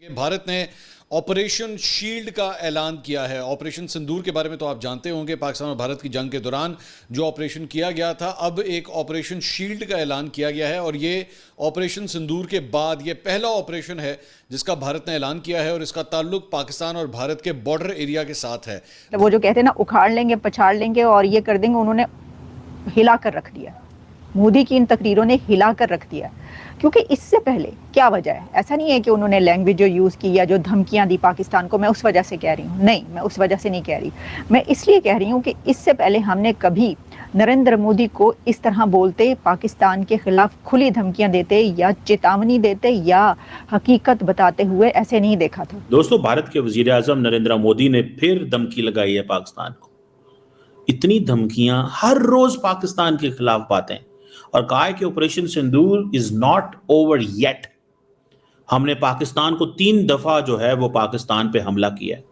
भारत ने operation shield का ऐलान किया है। ऑपरेशन सिंदूर के बारे में तो आप जानते होंगे, पाकिस्तान और भारत की जंग के दौरान जो ऑपरेशन किया गया था, अब एक ऑपरेशन शील्ड का ऐलान किया गया है और ये ऑपरेशन सिंदूर के बाद ये पहला ऑपरेशन है जिसका भारत ने ऐलान किया है और इसका ताल्लुक पाकिस्तान और भारत के बॉर्डर एरिया के साथ है। वो जो कहते हैं ना, उखाड़ लेंगे, पछाड़ लेंगे और ये कर देंगे, उन्होंने हिला कर रख दिया। मोदी की इन तकरीरों ने हिला कर रख दिया, क्योंकि इससे पहले क्या वजह है? ऐसा नहीं है कि उन्होंने लैंग्वेज जो यूज़ की या जो धमकियां दी पाकिस्तान को, मैं उस वजह से कह रही हूँ। नहीं, मैं उस वजह से नहीं कह रही। मैं इसलिए कह रही हूँ कि इससे पहले हमने कभी नरेंद्र मोदी को इस तरह बोलते, पाकिस्तान के खिलाफ खुली धमकियां देते या चेतावनी देते या हकीकत बताते हुए ऐसे नहीं देखा था। दोस्तों, भारत के वजीर आजम नरेंद्र मोदी ने फिर धमकी लगाई है पाकिस्तान को। इतनी धमकियां, हर रोज पाकिस्तान के खिलाफ बातें, और कहा है कि operation Sindoor is not over yet. हमने पाकिस्तान को 3 दफा जो है वो पाकिस्तान पे हमला किया है।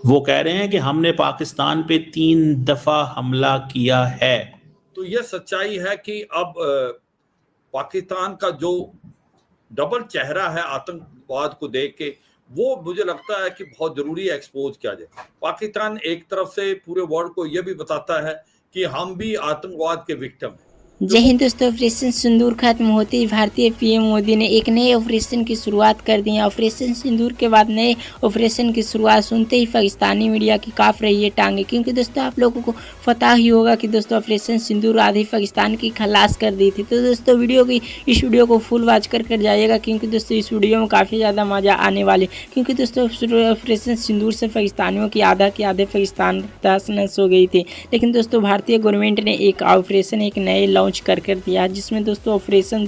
वो कह रहे हैं कि हमने पाकिस्तान पे 3 दफा हमला किया है। तो यह सच्चाई है कि अब पाकिस्तान का जो डबल चेहरा है आतंकवाद को देख के, वो मुझे लगता है कि बहुत जरूरी है एक्सपोज किया जाए। पाकिस्तान एक तरफ से पूरे वर्ल्ड को यह भी बताता है कि हम भी आतंकवाद के विक्टिम हैं। जय हिंद दोस्तों, ऑपरेशन सिंदूर खत्म होते ही भारतीय पीएम मोदी ने एक नए ऑपरेशन की शुरुआत कर दी है। ऑपरेशन सिंदूर के बाद नए ऑपरेशन की शुरुआत सुनते ही पाकिस्तानी मीडिया की काफ रही है टांगे, क्योंकि दोस्तों आप लोगों को पता ही होगा कि दोस्तों ऑपरेशन सिंदूर आधी पाकिस्तान की खलास कर दी थी। तो दोस्तों इस वीडियो को फुल वॉच कर जाइएगा, क्योंकि दोस्तों इस वीडियो में काफ़ी ज़्यादा मज़ा आने वाले, क्योंकि दोस्तों ऑपरेशन सिंदूर से पाकिस्तानियों की आधा के आधे पाकिस्तान तहस नहस हो गई थी। लेकिन दोस्तों भारतीय गवर्नमेंट ने एक ऑपरेशन एक नए लॉन्च कर दिया, जिसमें दोस्तों ऑपरेशन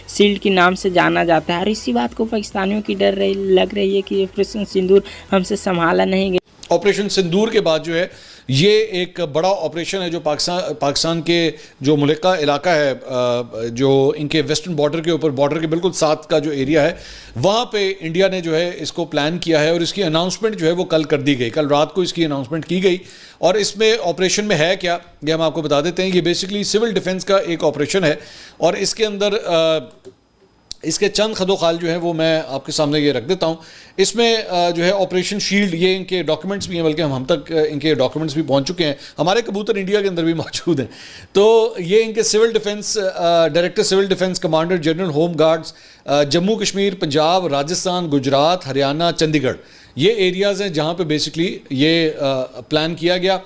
शील्ड के नाम से जाना जाता है। और इसी बात को पाकिस्तानियों की लग रही है कि ऑपरेशन सिंदूर हमसे संभाला नहीं गया। ऑपरेशन सिंदूर के बाद जो है ये एक बड़ा ऑपरेशन है जो पाकिस्तान के जो मुल्का इलाका है, जो इनके वेस्टर्न बॉर्डर के ऊपर, बॉर्डर के बिल्कुल साथ का जो एरिया है, वहाँ पे इंडिया ने जो है इसको प्लान किया है और इसकी अनाउंसमेंट जो है वो कल कर दी गई। कल रात को इसकी अनाउंसमेंट की गई और इसमें ऑपरेशन में है क्या, ये हम आपको बता देते हैं। ये बेसिकली सिविल डिफेंस का एक ऑपरेशन है और इसके अंदर इसके चंद खदोखाल जो है वो मैं आपके सामने ये रख देता हूँ। इसमें जो है ऑपरेशन शील्ड, ये इनके डॉक्यूमेंट्स भी हैं, बल्कि हम तक इनके डॉक्यूमेंट्स भी पहुँच चुके हैं। हमारे कबूतर इंडिया के अंदर भी मौजूद हैं। तो ये इनके civil defence director civil defence, commander general home guards, Jammu Kashmir, Punjab, Rajasthan, Gujarat, Haryana, Chandigarh, ये एरियाज़ हैं जहाँ पर बेसिकली ये प्लान किया गया।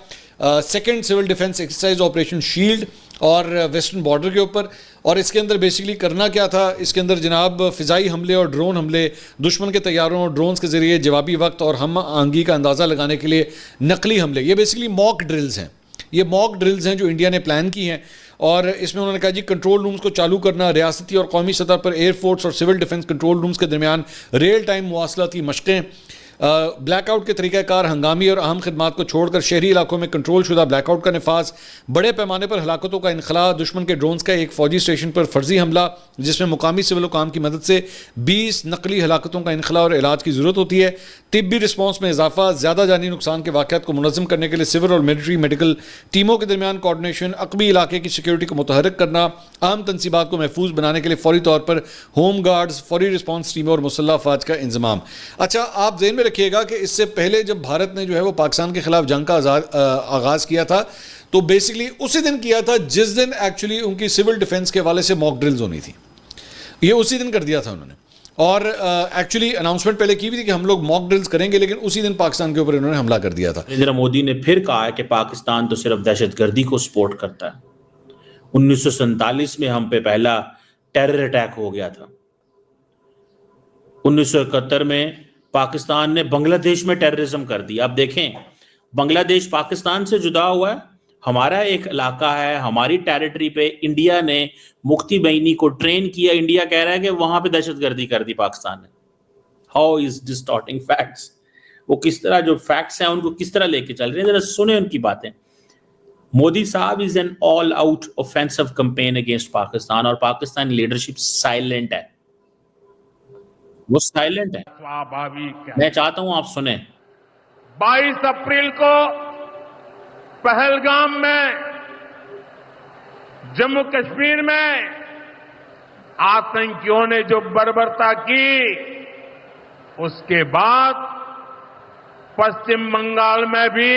Second civil defence exercise operation shield और वेस्टर्न बॉर्डर के ऊपर। और इसके अंदर बेसिकली करना क्या था, इसके अंदर जनाब फ़िज़ाई हमले और ड्रोन हमले, दुश्मन के तैयारों और ड्रोन्स के ज़रिए जवाबी वक्त और हम आंगी का अंदाज़ा लगाने के लिए नकली हमले, ये बेसिकली मॉक ड्रिल्स हैं। ये मॉक ड्रिल्स हैं जो इंडिया ने प्लान की हैं और इसमें उन्होंने कहा जी कंट्रोल रूम्स को चालू करना, रियासती और कौमी सतह पर एयरफोर्स और सिविल डिफेंस कंट्रोल रूम्स के दरमियान रियल टाइम मुवासलाती मशक़ें, ब्लैकआउट के तरीक़ाकार, हंगामी और अहम खदमात को छोड़कर शहरी इलाकों में कंट्रोल शुदा ब्लैकआउट का नफाज, बड़े पैमाने पर हलाकतों का इनखला, दुश्मन के ड्रोन्स का एक फ़ौजी स्टेशन पर फर्जी हमला जिसमें मुकामी सिविल काम की मदद से 20 नकली हलाकतों का इनखला और इलाज की ज़रूरत होती है, तिब्बी रिस्पॉन्स में इजाफा, ज़्यादा जानी नुकसान के वाक़यात को मुनज़्ज़म करने के लिए सिविल और मिलिट्री मेडिकल टीमों के दरमियान कोऑर्डिनेशन, अक़बी इलाके की सिक्योरिटी को मुतहर्रिक करना, अहम तनसीबात को महफूज बनाने के लिए फौरी तौर पर होम गार्ड्स, फौरी रिस्पॉन्स टीमों और मुसल्लह अफ़वाज का इंतज़ाम। अच्छा, आप ज़हन में रखिएगा कि इससे पहले जब भारत ने जो है वो पाकिस्तान के खिलाफ जंग का आगाज़ किया था, तो बेसिकली उसी दिन किया था जिस दिन एक्चुअली उनकी सिविल डिफेंस के हवाले से मॉक ड्रिल्स होनी थी। ये उसी दिन कर दिया था उन्होंने और एक्चुअली अनाउंसमेंट पहले की भी थी कि हम लोग मॉक ड्रिल्स करेंगे, लेकिन उसी दिन पाकिस्तान के ऊपर इन्होंने हमला कर दिया था। नरेंद्र मोदी ने फिर कहा है कि पाकिस्तान तो सिर्फ दहशतगर्दी को सपोर्ट करता है। 1947 में हम पे पहला टेरर अटैक हो गया था। 1971 में पाकिस्तान ने बांग्लादेश में टेररिज्म कर दिया। अब देखें, बांग्लादेश पाकिस्तान से जुदा हुआ है, हमारा एक इलाका है, हमारी टेरिटरी पे इंडिया ने मुफ्ती बईनी को ट्रेन किया। इंडिया कह रहा है कि वहां पे दहशतगर्दी कर दी पाकिस्तान ने। How is distorting facts. वो किस तरह जो फैक्ट्स हैं उनको किस तरह लेके चल रहे हैं, जरा सुने उनकी बातें। मोदी साहब is an all out offensive campaign against Pakistan, और पाकिस्तान लीडरशिप साइलेंट है, वो साइलेंट है। स्वाभाविक है। मैं चाहता हूं आप सुने। 22 अप्रैल को पहलगाम में, जम्मू कश्मीर में आतंकियों ने जो बर्बरता की, उसके बाद पश्चिम बंगाल में भी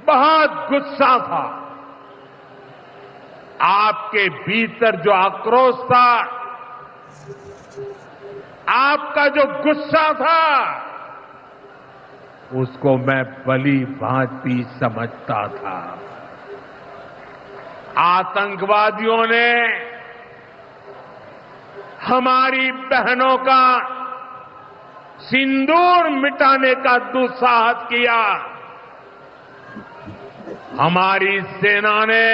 बहुत गुस्सा था। आपके भीतर जो आक्रोश था, आपका जो गुस्सा था, उसको मैं भली भांति समझता था। आतंकवादियों ने हमारी बहनों का सिंदूर मिटाने का दुस्साहस किया। हमारी सेना ने,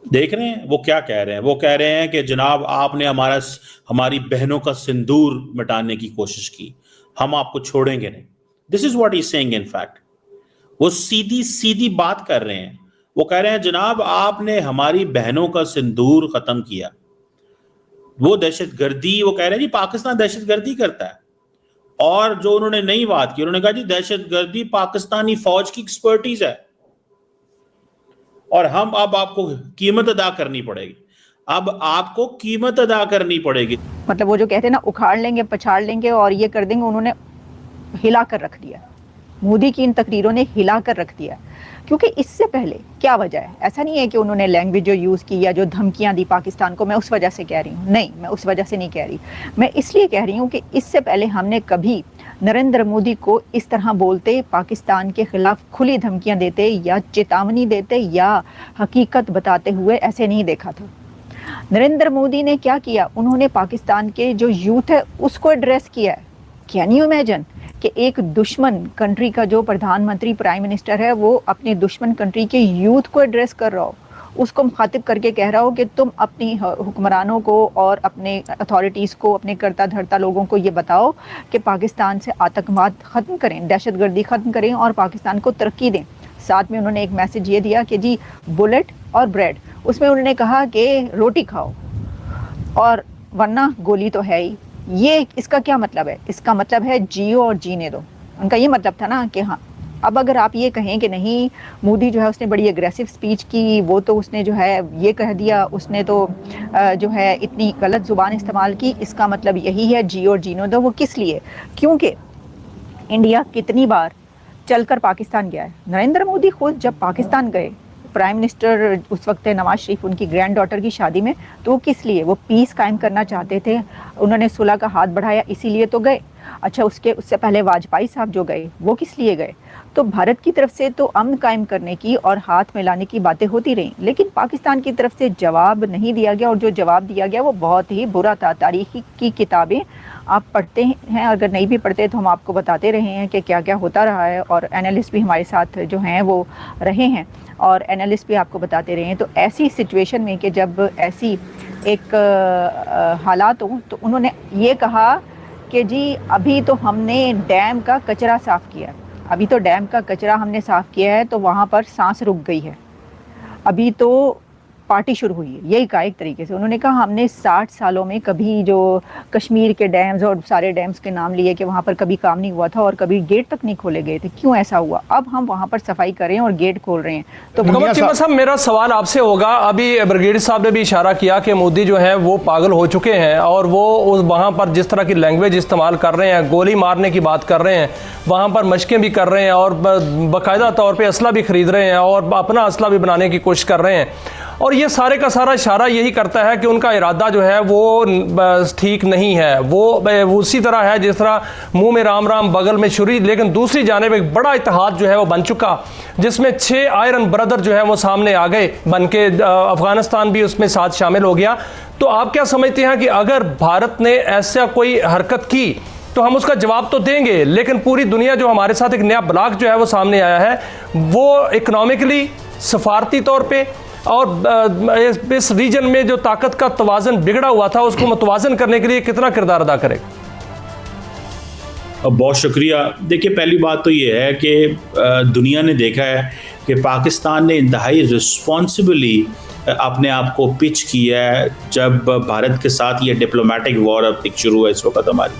देख रहे हैं वो क्या कह रहे हैं? वो कह रहे हैं कि जनाब आपने हमारी बहनों का सिंदूर मिटाने की कोशिश की, हम आपको छोड़ेंगे नहीं। This is what he saying. In fact वो सीधी सीधी बात कर रहे हैं। वो कह रहे हैं जनाब आपने हमारी बहनों का सिंदूर खत्म किया। वो दहशतगर्दी, वो कह रहे हैं जी पाकिस्तान दहशतगर्दी करता है। और जो उन्होंने नई बात की, उन्होंने कहा जी दहशतगर्दी पाकिस्तानी फौज की एक्सपर्टीज है और हम अब आपको कीमत अदा करनी पड़ेगी। अब आपको कीमत अदा करनी पड़ेगी। मतलब वो जो कहते हैं ना, उखाड़ लेंगे, पछाड़ लेंगे और ये कर देंगे, उन्होंने हिला कर रख दिया। मोदी की इन तकरीरों ने हिला कर रख दिया। क्योंकि इससे पहले क्या वजह है? ऐसा नहीं है कि उन्होंने लैंग्वेज जो यूज़ की या जो धमकियां दी पाकिस्तान को, मैं उस वजह से कह रही हूँ। नहीं, मैं उस वजह से नहीं कह रही। मैं इसलिए कह रही हूँ कि इससे पहले हमने कभी नरेंद्र मोदी को इस तरह बोलते, पाकिस्तान के खिलाफ खुली धमकियां देते या चेतावनी देते या हकीकत बताते हुए ऐसे नहीं देखा था। नरेंद्र मोदी ने क्या किया? उन्होंने पाकिस्तान के जो यूथ है उसको एड्रेस किया है। कैन यू इमेजिन कि एक दुश्मन कंट्री का जो प्रधानमंत्री, प्राइम मिनिस्टर है, वो अपने दुश्मन कंट्री के यूथ को एड्रेस कर रहा हो, उसको मुखातिब करके कह रहा हो कि तुम अपनी हुक्मरानों को और अपने अथॉरिटीज़ को, अपने करता धरता लोगों को ये बताओ कि पाकिस्तान से आतंकवाद ख़त्म करें, दहशतगर्दी ख़त्म करें और पाकिस्तान को तरक्की दें। साथ में उन्होंने एक मैसेज ये दिया कि जी बुलेट और ब्रेड, उसमें उन्होंने कहा कि रोटी खाओ और वरना गोली तो है ही। ये इसका क्या मतलब है? इसका मतलब है जियो और जीने दो। उनका ये मतलब था ना कि हाँ, अब अगर आप ये कहें कि नहीं, मोदी जो है उसने बड़ी एग्रेसिव स्पीच की, वो तो उसने जो है ये कह दिया, उसने तो जो है इतनी गलत ज़ुबान इस्तेमाल की, इसका मतलब यही है जियो और जीने दो। वो किस लिए? क्योंकि इंडिया कितनी बार चलकर पाकिस्तान गया है। नरेंद्र मोदी खुद जब पाकिस्तान गए, प्राइम मिनिस्टर उस वक्त नवाज शरीफ, उनकी ग्रैंड डॉटर की शादी में, तो किस लिए? वो पीस कायम करना चाहते थे, उन्होंने सुलह का हाथ बढ़ाया, इसीलिए तो गए। अच्छा, उससे पहले वाजपेयी साहब जो गए, वो किस लिए गए? तो भारत की तरफ से तो अमन कायम करने की और हाथ मिलाने की बातें होती रहीं, लेकिन पाकिस्तान की तरफ से जवाब नहीं दिया गया, और जो जवाब दिया गया वो बहुत ही बुरा था। तारीख की किताबें आप पढ़ते हैं, अगर नहीं भी पढ़ते तो हम आपको बताते रहे हैं कि क्या क्या होता रहा है, और एनालिस्ट भी हमारे साथ जो हैं वो रहे हैं और एनालिस्ट भी आपको बताते रहे हैं। तो ऐसी सिचुएशन में कि जब ऐसी एक हालात हों, तो उन्होंने ये कहा कि जी अभी तो हमने डैम का कचरा साफ़ किया, अभी तो डैम का कचरा हमने साफ़ किया है, तो वहाँ पर सांस रुक गई है, अभी तो पार्टी शुरू हुई है। यही कहा एक तरीके से। उन्होंने कहा हमने 60 सालों में कभी जो कश्मीर के डैम्स और सारे डैम्स के नाम लिए कि वहाँ पर कभी काम नहीं हुआ था और कभी गेट तक नहीं खोले गए थे, क्यों ऐसा हुआ? अब हम वहाँ पर सफाई कर रहे हैं और गेट खोल रहे हैं। तो चीमा साहब, मेरा सवाल आपसे होगा, अभी ब्रिगेडियर साहब ने भी इशारा किया कि मोदी जो है वो पागल हो चुके हैं और वो वहाँ पर जिस तरह की लैंग्वेज इस्तेमाल कर रहे हैं, गोली मारने की बात कर रहे हैं, वहाँ पर मशकें भी कर रहे हैं और बाकायदा तौर पर असला भी खरीद रहे हैं और अपना असला भी बनाने की कोशिश कर रहे हैं। और ये सारे का सारा इशारा यही करता है कि उनका इरादा जो है वो ठीक नहीं है। वो उसी तरह है जिस तरह मुंह में राम राम बगल में छुरी, लेकिन दूसरी जानिब एक बड़ा इत्तेहाद जो है वो बन चुका, जिसमें 6 आयरन ब्रदर जो है वो सामने आ गए बन के, अफगानिस्तान भी उसमें साथ शामिल हो गया। तो आप क्या समझते हैं कि अगर भारत ने ऐसा कोई हरकत की तो हम उसका जवाब तो देंगे, लेकिन पूरी दुनिया जो हमारे साथ एक नया ब्लॉक जो है वो सामने आया है, वो इकोनॉमिकली, सफारती तौर पे और इस रीजन में जो ताकत का तवाज़न बिगड़ा हुआ था उसको मुतवाज़न करने के लिए कितना किरदार अदा करेगा? बहुत शुक्रिया। देखिए, पहली बात तो ये है कि दुनिया ने देखा है कि पाकिस्तान ने इंतहाई रिस्पॉन्सिबली अपने आप को पिच किया है जब भारत के साथ ये डिप्लोमेटिक वॉर अब तक शुरू है इस वक्त हमारी।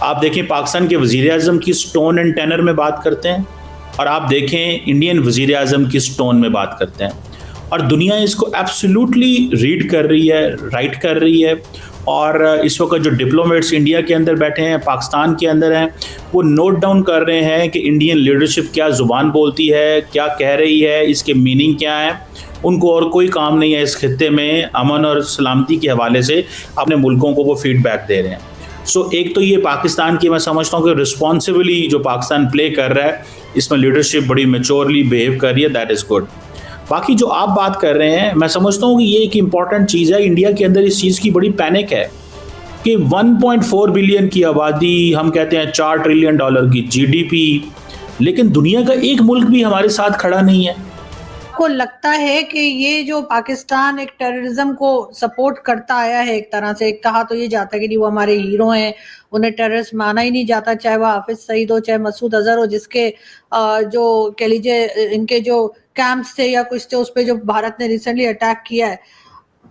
आप देखें, पाकिस्तान के वज़ीर आज़म की टोन एंड टेनर में बात करते हैं और आप देखें इंडियन वज़ीर आज़म की टोन में बात करते हैं, और दुनिया इसको एब्सोल्युटली रीड कर रही है, राइट कर रही है। और इस वक्त जो डिप्लोमेट्स इंडिया के अंदर बैठे हैं, पाकिस्तान के अंदर हैं, वो नोट डाउन कर रहे हैं कि इंडियन लीडरशिप क्या ज़ुबान बोलती है, क्या कह रही है, इसके मीनिंग क्या है। उनको और कोई काम नहीं है इस खित्ते में, अमन और सलामती के हवाले से अपने मुल्कों को वो फीडबैक दे रहे हैं। सो एक तो ये पाकिस्तान की, मैं समझता हूँ कि रिस्पॉन्सिबली जो पाकिस्तान प्ले कर रहा है, इसमें लीडरशिप बड़ी मैच्योरली बिहेव कर रही है, दैट इज़ गुड। बाकी जो आप बात कर रहे हैं, मैं समझता हूँ कि ये एक इम्पॉर्टेंट चीज़ है। इंडिया के अंदर इस चीज़ की बड़ी पैनिक है कि 1.4 बिलियन की आबादी, हम कहते हैं $4 ट्रिलियन की जीडीपी, लेकिन दुनिया का एक मुल्क भी हमारे साथ खड़ा नहीं है। को लगता है कि ये जो पाकिस्तान एक टेररिज्म को सपोर्ट करता आया है, एक तरह से कहा तो ये जाता है कि वो हमारे हीरो हैं, उन्हें टेररिस्ट माना ही नहीं जाता, चाहे वह हाफिज सईद हो, चाहे मसूद अजहर हो, जिसके जो कह लीजिए इनके जो कैंप्स थे या कुछ थे उस पर जो भारत ने रिसेंटली अटैक किया है।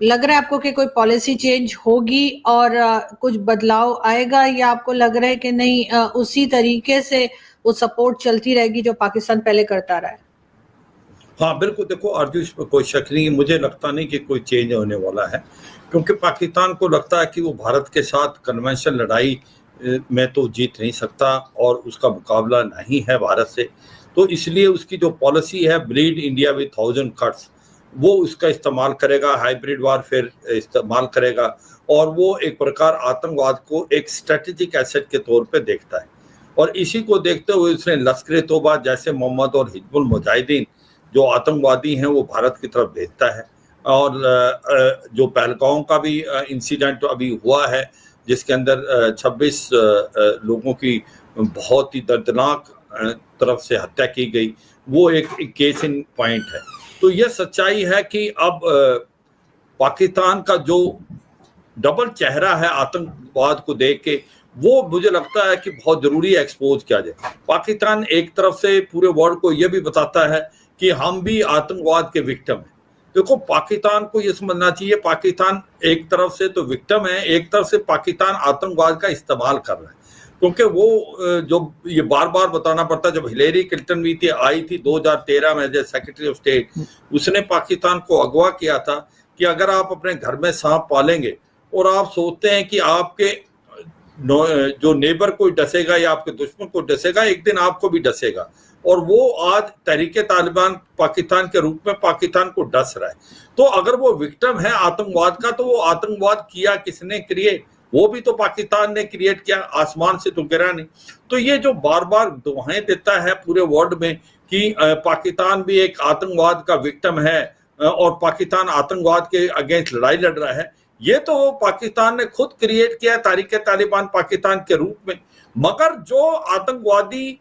लग रहा है आपको कि कोई पॉलिसी चेंज होगी और कुछ बदलाव आएगा, या आपको लग रहा है कि नहीं उसी तरीके से वो सपोर्ट चलती रहेगी जो पाकिस्तान पहले करता रहा है? हाँ बिल्कुल, देखो अर्जुन, इस पर कोई शक नहीं, मुझे लगता नहीं कि कोई चेंज होने वाला है, क्योंकि पाकिस्तान को लगता है कि वो भारत के साथ कन्वेंशनल लड़ाई में तो जीत नहीं सकता और उसका मुकाबला नहीं है भारत से। तो इसलिए उसकी जो पॉलिसी है, ब्लीड इंडिया विद 1000 कट्स, वो उसका इस्तेमाल करेगा, हाइब्रिड वारफेयर इस्तेमाल करेगा, और वो एक प्रकार आतंकवाद को एक स्ट्रेटेजिक एसेट के तौर पे देखता है। और इसी को देखते हुए उसने लश्कर तोबा जैसे मोहम्मद और हिजबुल मुजाहिदीन जो आतंकवादी हैं वो भारत की तरफ भेजता है। और जो पहलगांव का भी इंसिडेंट अभी हुआ है, जिसके अंदर 26 लोगों की बहुत ही दर्दनाक तरफ से हत्या की गई, वो एक केस इन पॉइंट है। तो ये सच्चाई है कि अब पाकिस्तान का जो डबल चेहरा है आतंकवाद को देख के, वो मुझे लगता है कि बहुत जरूरी है एक्सपोज किया जाए। पाकिस्तान एक तरफ से पूरे वर्ल्ड को ये भी बताता है कि हम भी आतंकवाद के विक्टिम हैं। देखो, पाकिस्तान को ये समझना चाहिए, पाकिस्तान एक तरफ से तो विक्टिम है, एक तरफ से पाकिस्तान आतंकवाद का इस्तेमाल कर रहा है, क्योंकि वो जो ये बार बार बताना पड़ता है, जब हिलेरी क्लिंटन भी आई थी 2013 में एज सेक्रेटरी ऑफ स्टेट, उसने पाकिस्तान को अगवा किया था कि अगर आप अपने घर में सांप पालेंगे और आप सोचते हैं कि आपके जो नेबर को डसेगा या आपके दुश्मन को डसेगा, एक दिन आपको भी डसेगा। और वो आज तहरीके तालिबान पाकिस्तान के रूप में पाकिस्तान को डस रहा है। तो अगर वो विक्टिम है आतंकवाद का, तो वो आतंकवाद किया किसने क्रिएट? वो भी तो पाकिस्तान ने क्रिएट किया, आसमान से तो गिरा नहीं। तो ये जो बार बार दुआएं देता है पूरे वर्ल्ड में कि पाकिस्तान भी एक आतंकवाद का विक्टिम है और पाकिस्तान आतंकवाद के अगेंस्ट लड़ाई लड़ रहा है, ये तो पाकिस्तान ने खुद क्रिएट किया है तहरीके तालिबान पाकिस्तान के रूप में। मगर जो आतंकवादी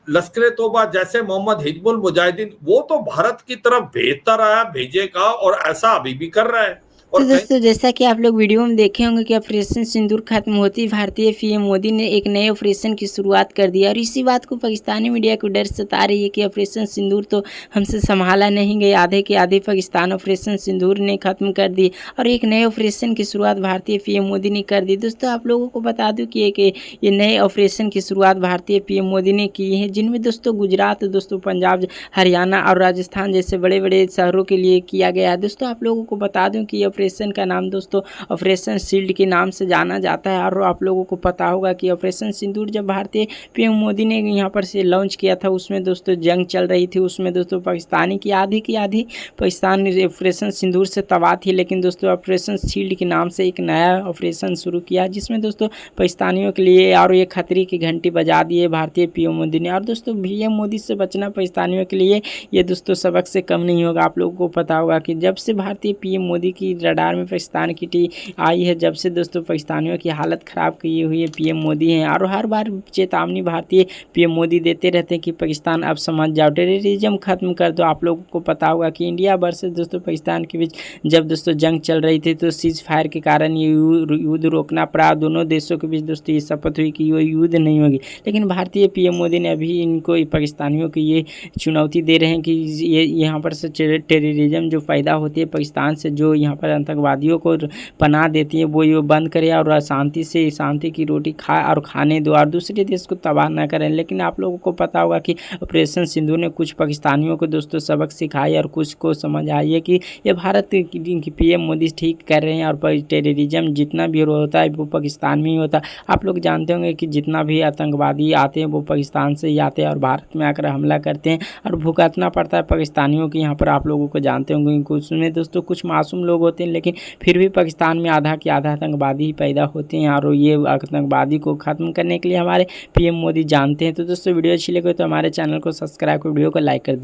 लश्कर तोबा जैसे मोहम्मद हिजबुल मुजाहिदीन, वो तो भारत की तरफ भेजता रहा, भेजेगा और ऐसा अभी भी कर रहा है। तो दोस्तों, जैसा कि आप लोग वीडियो में देखे होंगे कि ऑपरेशन सिंदूर खत्म होती भारतीय पीएम मोदी ने एक नए ऑपरेशन की शुरुआत कर दी, और इसी बात को पाकिस्तानी मीडिया को डर सता रही है कि ऑपरेशन सिंदूर तो हमसे संभाला नहीं गया, आधे के आधे पाकिस्तान ऑपरेशन सिंदूर ने खत्म कर दी और एक नए ऑपरेशन की शुरुआत भारतीय पीएम मोदी ने कर दी। दोस्तों, आप लोगों को बता दूँ कि ये नए ऑपरेशन की शुरुआत भारतीय पीएम मोदी ने की है, जिनमें दोस्तों गुजरात, दोस्तों पंजाब, हरियाणा और राजस्थान जैसे बड़े बड़े शहरों के लिए किया गया है। दोस्तों, आप लोगों को बता दूँ कि ऑपरेशन का नाम दोस्तों ऑपरेशन शील्ड के नाम से जाना जाता है। और आप लोगों को पता होगा कि ऑपरेशन सिंदूर जब भारतीय पीएम मोदी ने यहाँ पर से लॉन्च किया था, उसमें दोस्तों जंग चल रही थी, उसमें दोस्तों पाकिस्तानी की आधी पाकिस्तान ऑपरेशन सिंदूर से तबाह थी। लेकिन दोस्तों ऑपरेशन शील्ड के नाम से एक नया ऑपरेशन शुरू किया, जिसमें दोस्तों पाकिस्तानियों के लिए और ये खतरे की घंटी बजा दी है भारतीय पीएम मोदी ने। और दोस्तों पीएम मोदी से बचना पाकिस्तानियों के लिए ये दोस्तों सबक से कम नहीं होगा। आप लोगों को पता होगा कि जब से भारतीय पीएम मोदी की रडार में पाकिस्तान की टीम आई है, जब से दोस्तों पाकिस्तानियों की हालत ख़राब की हुई है पीएम मोदी हैं। और हर बार चेतावनी भारतीय पीएम मोदी देते रहते हैं कि पाकिस्तान अब समझ जाओ, टेररिज्म खत्म कर दो। आप लोगों को पता होगा कि इंडिया वर्सेस दोस्तों पाकिस्तान के बीच जब दोस्तों जंग चल रही थी, तो सीज फायर के कारण ये युद्ध रोकना पड़ा। दोनों देशों के बीच दोस्तों ये शपथ हुई कि ये युद्ध नहीं होगी। लेकिन भारतीय पीएम मोदी ने अभी इनको पाकिस्तानियों को ये चुनौती दे रहे हैं कि ये यहाँ पर से टेररिज्म जो पैदा होती है पाकिस्तान से, जो यहाँ पर आतंकवादियों को पनाह देती है वो ये बंद करे और शांति की रोटी खाए और खाने दो और दूसरे देश को तबाह न करें। लेकिन आप लोगों को पता होगा कि ऑपरेशन सिंदूर ने कुछ पाकिस्तानियों को दोस्तों सबक सिखाई और कुछ को समझ आई है कि ये भारत की पीएम मोदी ठीक कर रहे हैं और टेररिज्म जितना भी होता है वो पाकिस्तान में ही होता है। आप लोग जानते होंगे कि जितना भी आतंकवादी आते हैं वो पाकिस्तान से ही आते हैं और भारत में आकर हमला करते हैं और भुगतना पड़ता है पाकिस्तानियों के। यहाँ पर आप लोगों को जानते होंगे कि उसमें दोस्तों कुछ मासूम लोग होते हैं, लेकिन फिर भी पाकिस्तान में आधा के आधा आतंकवादी ही पैदा होते हैं और ये आतंकवादी को ख़त्म करने के लिए हमारे पीएम मोदी जानते हैं। तो दोस्तों वीडियो अच्छी लगे तो हमारे चैनल को सब्सक्राइब कर वीडियो को लाइक कर दीजिए।